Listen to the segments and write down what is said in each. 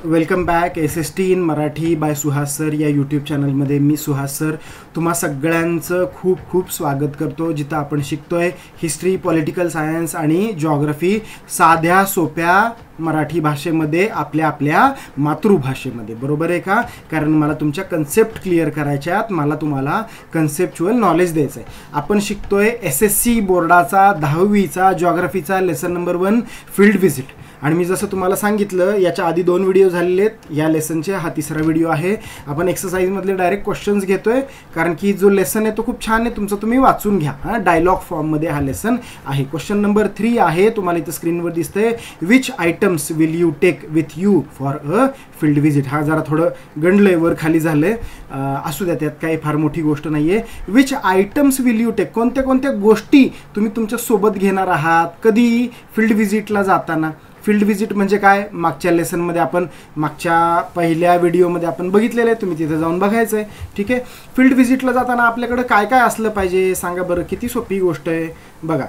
Welcome back SST in Marathi by Suhas sir या YouTube चॅनलमध्ये मी सुहास सर तुम्हा सगळ्यांचं खूप खूप स्वागत करतो, जिथं आपण शिकतोय हिस्ट्री, पॉलिटिकल सायन्स आणि जॉग्रफी साध्या सोप्या मराठी भाषेमध्ये, आपल्या मातृभाषेमध्ये. बरोबर आहे का? कारण मला तुमच्या कन्सेप्ट क्लिअर करायच्या आहेत, मला तुम्हाला कन्सेप्च्युअल नॉलेज द्यायचं आहे. आपण शिकतोय SSC बोर्डाचा 10वीचा जॉग्रफीचा लेसन नंबर 1 फील्ड व्हिजिट. आणि मी जसं तुम्हाला सांगितलं, याच्या आधी 2 व्हिडिओ झालेले आहेत. या लेसनचे हा 3रा व्हिडिओ आहे. आपण एक्सरसाइजमधले डायरेक्ट क्वेश्चन्स घेतोय, कारण की जो लेसन आहे तो खूप छान आहे, तुमचं तुम्ही वाचून घ्या. डायलॉग फॉर्ममध्ये हा लेसन आहे. क्वेश्चन नंबर 3 आहे, तुम्हाला इथं स्क्रीनवर दिसतंय. Which items will you take with you for a field visit. हा जरा थोडं गंडलंय, वर खाली झालंय, असू द्या, त्यात काही फार मोठी गोष्ट नाही आहे. Which items will you take, कोणत्या कोणत्या गोष्टी तुम्ही तुमच्या सोबत घेणार आहात कधी फील्ड व्हिजिटला जाताना. फील्ड व्हिजिट म्हणजे काय, मागच्या लेसनमध्ये आपण मागच्या पहिल्या व्हिडिओमध्ये आपण बघितलेलं आहे, तुम्ही तिथे जाऊन बघायचं आहे. ठीक आहे. फील्ड व्हिजिटला जाताना आपल्याकडं काय काय असलं पाहिजे सांगा बरं. किती सोपी गोष्ट आहे बघा.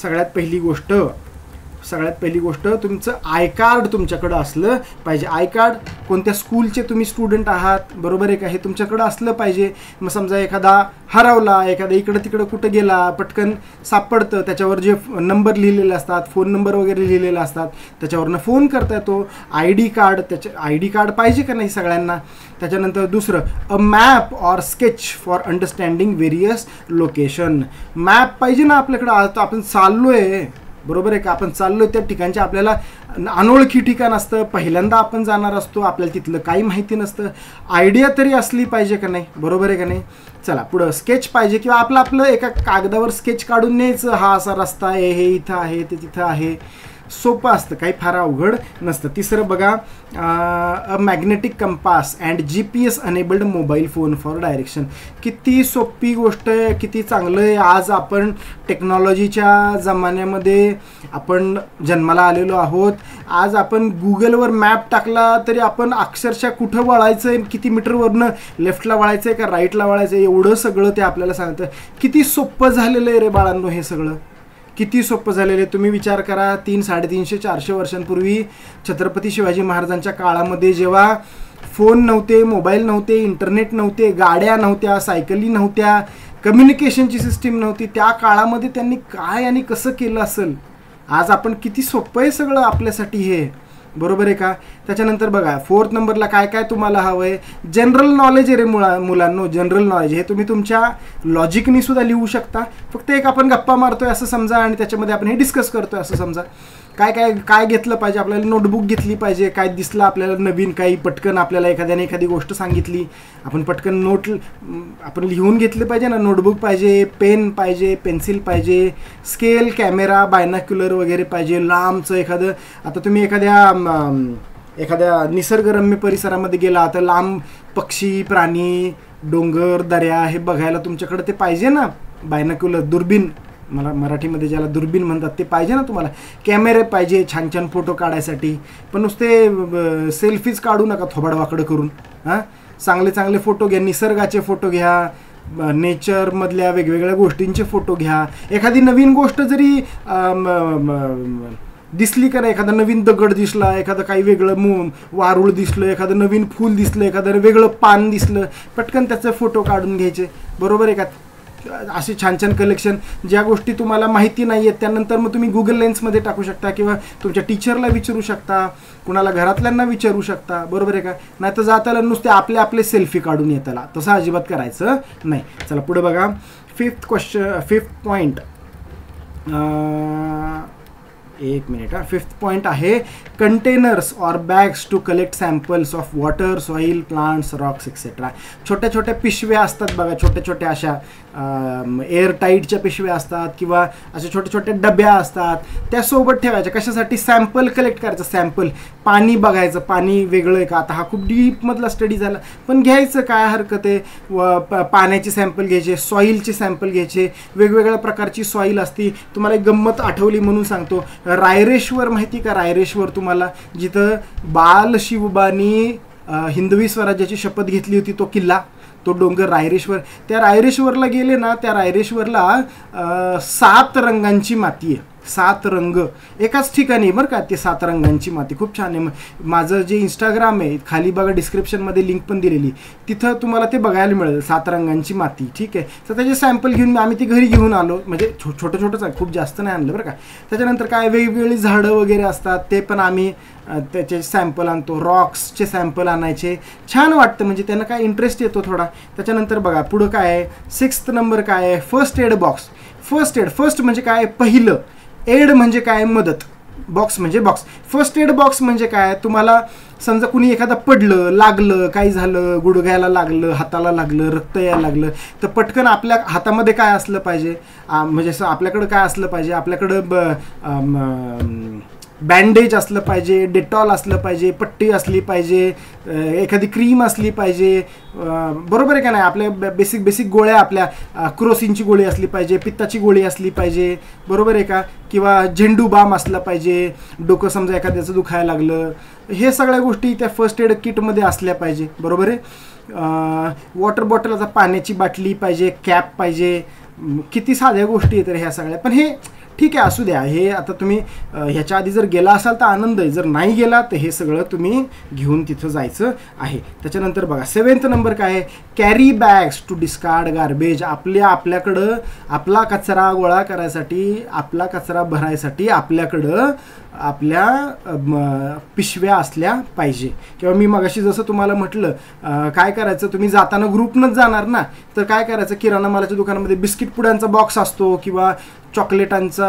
सगळ्यात पहिली गोष्ट तुमचं आय कार्ड तुमच्याकडं असलं पाहिजे. आय कार्ड कोणत्या स्कूलचे तुम्ही स्टुडंट आहात, बरोबर आहे का, हे तुमच्याकडं असलं पाहिजे. मग समजा एखादा हरवला, एखादा इकडं तिकडं कुठं गेला, पटकन सापडतं, त्याच्यावर जे नंबर लिहिलेले असतात, फोन नंबर वगैरे लिहिलेले असतात, त्याच्यावरनं फोन करता येतो. ID कार्ड पाहिजे का नाही सगळ्यांना. त्याच्यानंतर दुसरं, a map or sketch for understanding various location. Map पाहिजे ना आपल्याकडं. आता आपण चाललोय, बरोबर आहे का, आपण चाललोय त्या ठिकाणचे आपल्याला अनोळखी ठिकाण असतं, पहिल्यांदा आपण जाणार असतो, आपल्याला तिथलं काही माहिती नसतं. आयडिया तरी असली पाहिजे का नाही, बरोबर आहे का नाही. चला पुढं, स्केच पाहिजे, किंवा आपलं एका कागदावर स्केच काढून न्यायचं. हा असा रस्ता आहे, हे इथं आहे, ते तिथं आहे. सोपं असतं, काही फार अवघड नसतं. तिसरं बघा, a magnetic compass and GPS enabled mobile phone for direction. किती सोपी गोष्ट आहे, किती चांगलं आहे. आज आपण टेक्नॉलॉजीच्या जमान्यामध्ये आपण जन्माला आलेलो आहोत. आज आपण गुगलवर मॅप टाकला तरी आपण अक्षरशः कुठं वळायचं आहे, किती मीटरवरनं लेफ्टला वळायचं आहे का राईटला वळायचं आहे, एवढं सगळं ते आपल्याला सांगतं. किती सोपं झालेलं आहे रे बाळांनो हे सगळं, किती सोपं झालेलं आहे. तुम्ही विचार करा, 300-350-400 वर्षांपूर्वी छत्रपती शिवाजी महाराजांच्या काळामध्ये जेव्हा फोन नव्हते, मोबाईल नव्हते, इंटरनेट नव्हते, गाड्या नव्हत्या, सायकली नव्हत्या, कम्युनिकेशनची सिस्टीम नव्हती, त्या काळामध्ये त्यांनी काय आणि कसं केलं असेल. आज आपण किती सोपं आहे सगळं आपल्यासाठी हे, बरोबर आहे का. त्याच्यानंतर बघा 4th नंबरला काय काय तुम्हाला हवं आहे. जनरल नॉलेज आहे रे मुलांनो. जनरल नॉलेज हे तुम्ही तुमच्या लॉजिकनी सुद्धा लिहू शकता. फक्त एक आपण गप्पा मारतोय असं समजा, आणि त्याच्यामध्ये आपण हे डिस्कस करतोय असं समजा. काय घेतलं पाहिजे आपल्याला. नोटबुक घेतली पाहिजे. काय दिसलं आपल्याला नवीन काही, पटकन आपल्याला एखाद्याने एखादी गोष्ट सांगितली, आपण पटकन नोट आपण लिहून घेतलं पाहिजे ना. नोटबुक पाहिजे, पेन पाहिजे, पेन्सिल पाहिजे, स्केल, कॅमेरा, बायनाक्युलर वगैरे पाहिजे. लांबचं एखादं, आता तुम्ही एखाद्या निसर्गरम्य परिसरामध्ये गेला तर लांब पक्षी, प्राणी, डोंगर, दऱ्या हे बघायला तुमच्याकडे ते पाहिजे ना. बायनाक्युलर, दुर्बीन, मला मराठीमध्ये ज्याला दुर्बीन म्हणतात ते पाहिजे ना तुम्हाला. कॅमेरे पाहिजे छान छान फोटो काढायसाठी. पण नुसते सेल्फीज काढू नका थोबाडवाकडं करून. चांगले चांगले फोटो घ्या, निसर्गाचे फोटो घ्या, नेचरमधल्या वेगवेगळ्या गोष्टींचे फोटो घ्या. एखादी नवीन गोष्ट जरी दिसली का नाही, एखादा नवीन दगड दिसला, एखादं काही वेगळं वारूळ दिसलं, एखादं नवीन फूल दिसलं, एखादं वेगळं पान दिसलं, पटकन त्याचे फोटो काढून घ्यायचे, बरोबर आहे का. असे छान छान कलेक्शन. ज्या गोष्टी तुम्हाला माहिती नाही आहेत त्यानंतर मग तुम्ही गुगल लेन्समध्ये टाकू शकता, किंवा तुमच्या टीचरला विचारू शकता, कुणाला घरातल्यांना विचारू शकता, बरोबर आहे का. नाही तर जाताला नुसते आपले सेल्फी काढून येताला, तसं अजिबात करायचं नाही. चला पुढे बघा. 5th पॉईंट, एक मिनिट. 5th पॉईंट आहे, containers or bags to collect samples of water, soil, plants, rocks etcetera. छोट्या छोट्या पिशव्या असतात बघा, छोट्या छोट्या अशा एअर टाईटच्या पिशव्या असतात, किंवा अशा छोट्या छोट्या डब्या असतात, त्यासोबत ठेवायच्या. कशासाठी? सॅम्पल कलेक्ट करायचं. सॅम्पल, पाणी बघायचं, पाणी वेगळं आहे का. आता हा खूप डीपमधला स्टडी झाला, पण घ्यायचं, काय हरकत आहे. पाण्याचे सॅम्पल घ्यायचे, सॉईलचे सॅम्पल घ्यायचे. वेगवेगळ्या प्रकारची सॉईल असती. तुम्हाला एक गंमत आठवली म्हणून सांगतो. रायरेश्वर माहिती का. रायरेश्वर तुम्हाला, जिथं बाल शिवबानी हिंदवी स्वराज्याची शपथ घेतली होती, तो किल्ला, तो डोंगर रायरेश्वर. त्या रायरेश्वरला गेले ना, त्या रायरेश्वरला 7 रंगांची माती आहे. 7 रंग एकाच ठिकाणी बरं का, ते 7 रंगांची माती खूप छान आहे. माझं जे इंस्टाग्राम आहे खाली बघा डिस्क्रिप्शनमध्ये लिंक पण दिलेली, तिथं तुम्हाला ते बघायला मिळेल 7 रंगांची माती. ठीक आहे, तर त्याचे सॅम्पल घेऊन आम्ही ती घरी घेऊन आलो, म्हणजे छोटं छोटंच आहे, खूप जास्त नाही आणलं बरं का. त्याच्यानंतर काय वेगवेगळी झाडं वगैरे असतात ते पण आम्ही त्याचे सॅम्पल आणतो, रॉक्सचे सॅम्पल आणायचे, छान वाटतं, म्हणजे त्यांना काय इंटरेस्ट येतो थोडा. त्याच्यानंतर बघा पुढं काय आहे, 6th नंबर काय आहे, फर्स्ट एड बॉक्स. फर्स्ट म्हणजे काय, पहिलं, एड म्हणजे काय, मदत, बॉक्स म्हणजे बॉक्स. फर्स्ट एड बॉक्स म्हणजे काय, तुम्हाला समजा कुणी एखादा पडलं, लागलं, काही झालं, गुडघ्याला लागलं, हाताला लागलं, रक्त यायला लागलं, तर पटकन आपल्या हातामध्ये काय असलं पाहिजे, म्हणजे असं आपल्याकडं काय असलं पाहिजे, आपल्याकडं बँडेज असलं पाहिजे, डेटॉल असलं पाहिजे, पट्टी असली पाहिजे, एखादी क्रीम असली पाहिजे, बरोबर आहे का नाही. आपल्या बेसिक गोळ्या, आपल्या क्रोसिनची गोळी असली पाहिजे, पित्ताची गोळी असली पाहिजे, बरोबर आहे का, किंवा झेंडू बाम असला पाहिजे, डोकं समजा एखाद्याचं दुखायला लागलं, हे सगळ्या गोष्टी त्या फर्स्ट एड किटमध्ये असल्या पाहिजे, बरोबर आहे. वॉटर बॉटल, आता पाण्याची बाटली पाहिजे, कॅप पाहिजे, किती साध्या गोष्टी आहेत ह्या सगळ्या. पण हे ठीक आहे, असू द्या, हे आता तुम्ही ह्याच्या आधी जर गेला असाल तर आनंद आहे, जर नाही गेला तर हे सगळं तुम्ही घेऊन तिथं जायचं आहे. त्याच्यानंतर बघा 7th नंबर काय आहे, carry bags to discard garbage. आपल्याकडं आपला कचरा गोळा करायसाठी, आपला कचरा भरायसाठी आपल्याकडं आपल्या पिशव्या असल्या पाहिजे. किंवा मी मगाशी जसं तुम्हाला म्हटलं, काय करायचं, तुम्ही जाताना ग्रुपनंच जाणार ना, तर काय करायचं, किराणा मालाच्या दुकानामध्ये बिस्किट पुड्यांचा बॉक्स असतो, किंवा चॉकलेटांचा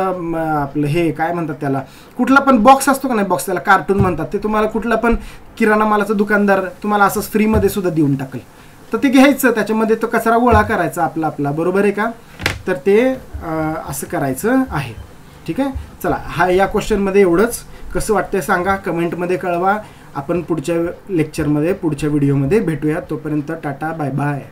आपलं हे काय म्हणतात त्याला, कुठला पण बॉक्स असतो का नाही, बॉक्स त्याला कार्टून म्हणतात, ते तुम्हाला कुठला पण किराणा मालाचा दुकानदार तुम्हाला असंच फ्रीमध्ये सुद्धा देऊन टाकेल, तर ते घ्यायचं, त्याच्यामध्ये तो कचरा गोळा करायचा आपला, बरोबर आहे का. तर ते असं करायचं आहे. ठीक आहे, चला, या क्वेश्चनमध्ये एवढंच. कसं वाटतंय सांगा, कमेंटमध्ये कळवा. आपण पुढच्या लेक्चरमध्ये, पुढच्या व्हिडिओमध्ये भेटूया. तोपर्यंत टाटा, बाय बाय.